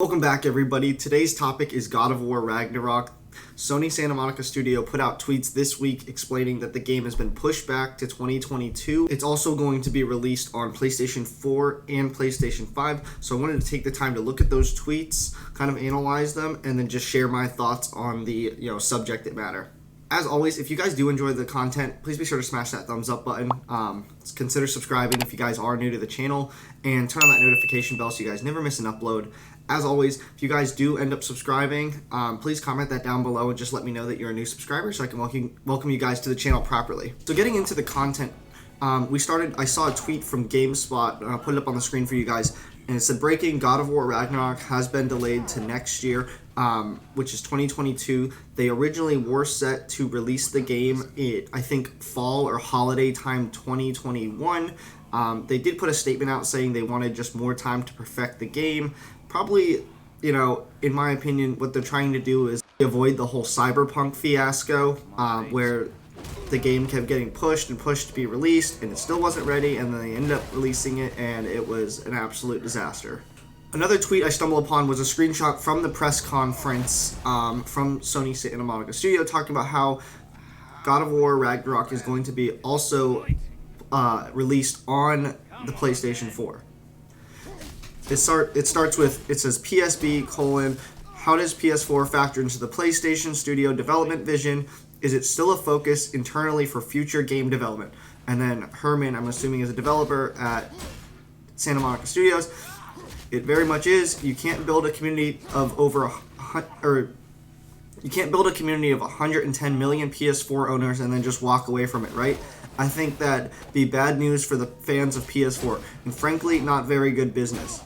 Welcome back, everybody. Today's topic is God of War Ragnarok. Sony Santa Monica Studio put out tweets this week explaining that the game has been pushed back to 2022. It's also going to be released on PlayStation 4 and PlayStation 5. So I wanted to take the time to look at those tweets, kind of analyze them, and then just share my thoughts on the subject that matter. As always, if you guys do enjoy the content, please be sure to smash that thumbs up button. Consider subscribing if you guys are new to the channel, and turn on that notification bell so you guys never miss an upload. As always, if you guys do end up subscribing, please comment that down below and just let me know that you're a new subscriber so I can welcome you guys to the channel properly. So getting into the content, I saw a tweet from GameSpot, and I'll put it up on the screen for you guys, and it said, breaking, God of War Ragnarok has been delayed to next year, which is 2022. They originally were set to release the game I think fall or holiday time 2021. They did put a statement out saying they wanted just more time to perfect the game. Probably, in my opinion, what they're trying to do is avoid the whole Cyberpunk fiasco, where the game kept getting pushed and pushed to be released, and it still wasn't ready, and then they ended up releasing it, and it was an absolute disaster. Another tweet I stumbled upon was a screenshot from the press conference from Sony Santa Monica Studio talking about how God of War Ragnarok is going to be also released on the PlayStation 4. It starts with, it says PSB: how does PS4 factor into the PlayStation Studio development vision? Is it still a focus internally for future game development? And then Herman, I'm assuming, is a developer at Santa Monica Studios. It very much is. You can't build a community of you can't build a community of 110 million PS4 owners and then just walk away from it, right? I think that'd be bad news for the fans of PS4, and frankly, not very good business.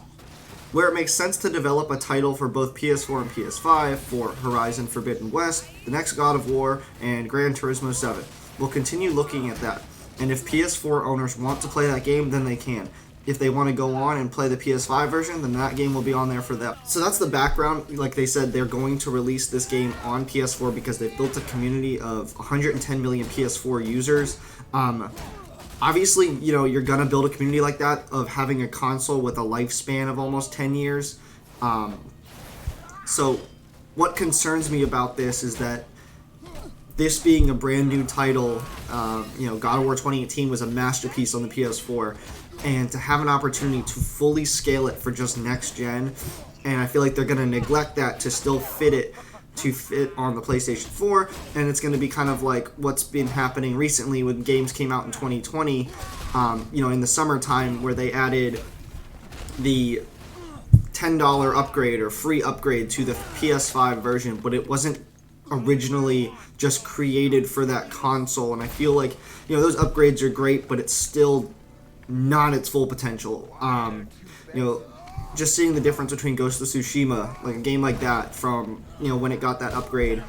Where it makes sense to develop a title for both PS4 and PS5 for Horizon Forbidden West, the next God of War, and Gran Turismo 7. We'll continue looking at that. And if PS4 owners want to play that game, then they can. If they want to go on and play the PS5 version, then that game will be on there for them. So that's the background. Like they said, they're going to release this game on PS4 because they've built a community of 110 million PS4 users. Obviously, you're going to build a community like that of having a console with a lifespan of almost 10 years. So what concerns me about this is that this being a brand new title, God of War 2018 was a masterpiece on the PS4, and to have an opportunity to fully scale it for just next gen, and I feel like they're going to neglect that to still fit on the PlayStation 4, and it's going to be kind of like what's been happening recently when games came out in 2020, in the summertime, where they added the $10 upgrade or free upgrade to the PS5 version, but it wasn't originally just created for that console, and I feel like, those upgrades are great, but it's still not its full potential. Just seeing the difference between Ghost of Tsushima, like a game like that, from when it got that upgrade,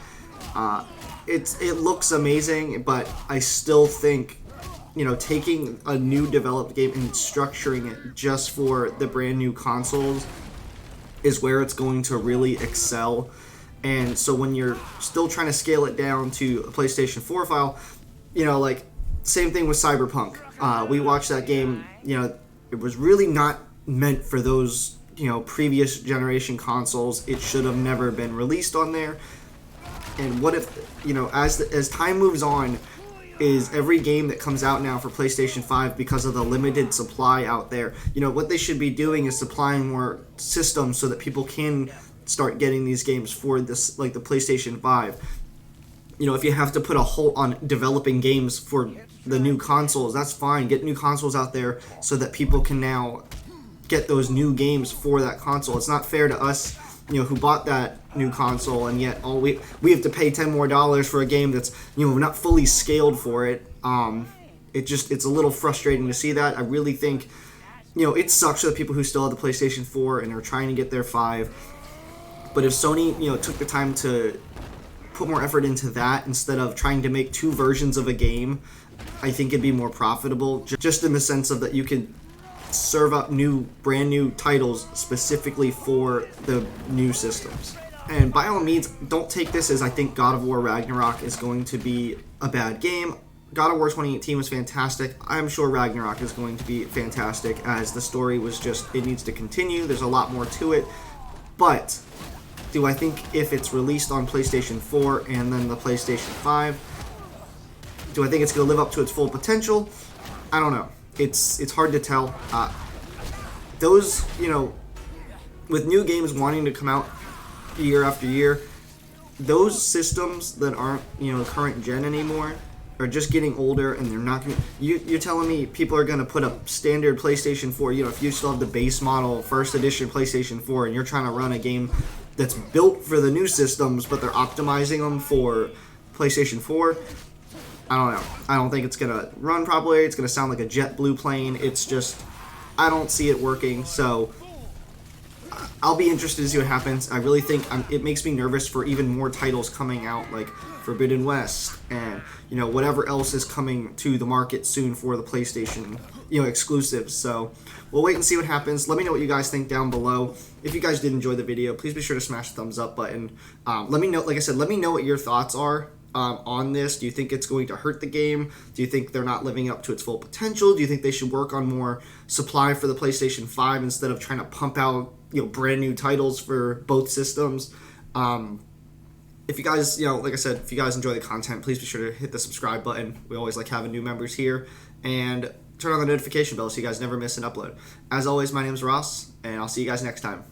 it looks amazing, but I still think taking a new developed game and structuring it just for the brand new consoles is where it's going to really excel. And so when you're still trying to scale it down to a PlayStation 4 file, same thing with Cyberpunk. We watched that game, it was really not meant for those, previous generation consoles. It should have never been released on there. And what if, as time moves on, is every game that comes out now for PlayStation 5, because of the limited supply out there, what they should be doing is supplying more systems so that people can start getting these games for this, like the PlayStation 5. If you have to put a halt on developing games for the new consoles, that's fine. Get new consoles out there so that people can now get those new games for that console. It's not fair to us, who bought that new console, and yet we have to pay $10 more for a game that's, not fully scaled for it. It's a little frustrating to see that. I really think, it sucks for the people who still have the PlayStation 4 and are trying to get their 5. But if Sony, took the time to put more effort into that instead of trying to make two versions of a game, I think it'd be more profitable, just in the sense of that you can serve up brand new titles specifically for the new systems. And by all means, don't take this as I think God of War Ragnarok is going to be a bad game. God of War 2018 was fantastic. I'm sure Ragnarok is going to be fantastic, as the story was just, it needs to continue. There's a lot more to it. But do I think if it's released on PlayStation 4 and then the PlayStation 5, do I think it's going to live up to its full potential? I don't know. It's hard to tell. Those, with new games wanting to come out year after year, those systems that aren't, current gen anymore are just getting older, and they're not going to... You're telling me people are going to put a standard PlayStation 4, if you still have the base model, first edition PlayStation 4, and you're trying to run a game that's built for the new systems, but they're optimizing them for PlayStation 4... I don't know. I don't think it's going to run properly. It's going to sound like a JetBlue plane. It's just... I don't see it working, so... I'll be interested to see what happens. I really think it makes me nervous for even more titles coming out, like Forbidden West and, whatever else is coming to the market soon for the PlayStation, exclusives. So we'll wait and see what happens. Let me know what you guys think down below. If you guys did enjoy the video, please be sure to smash the thumbs up button. Let me know, like I said, let me know what your thoughts are on this. Do you think it's going to hurt the game? Do you think they're not living up to its full potential? Do you think they should work on more supply for the PlayStation 5 instead of trying to pump out brand new titles for both systems? If you guys, like I said, if you guys enjoy the content, please be sure to hit the subscribe button. We always like having new members here. And turn on the notification bell so you guys never miss an upload. As always, my name is Ross, and I'll see you guys next time.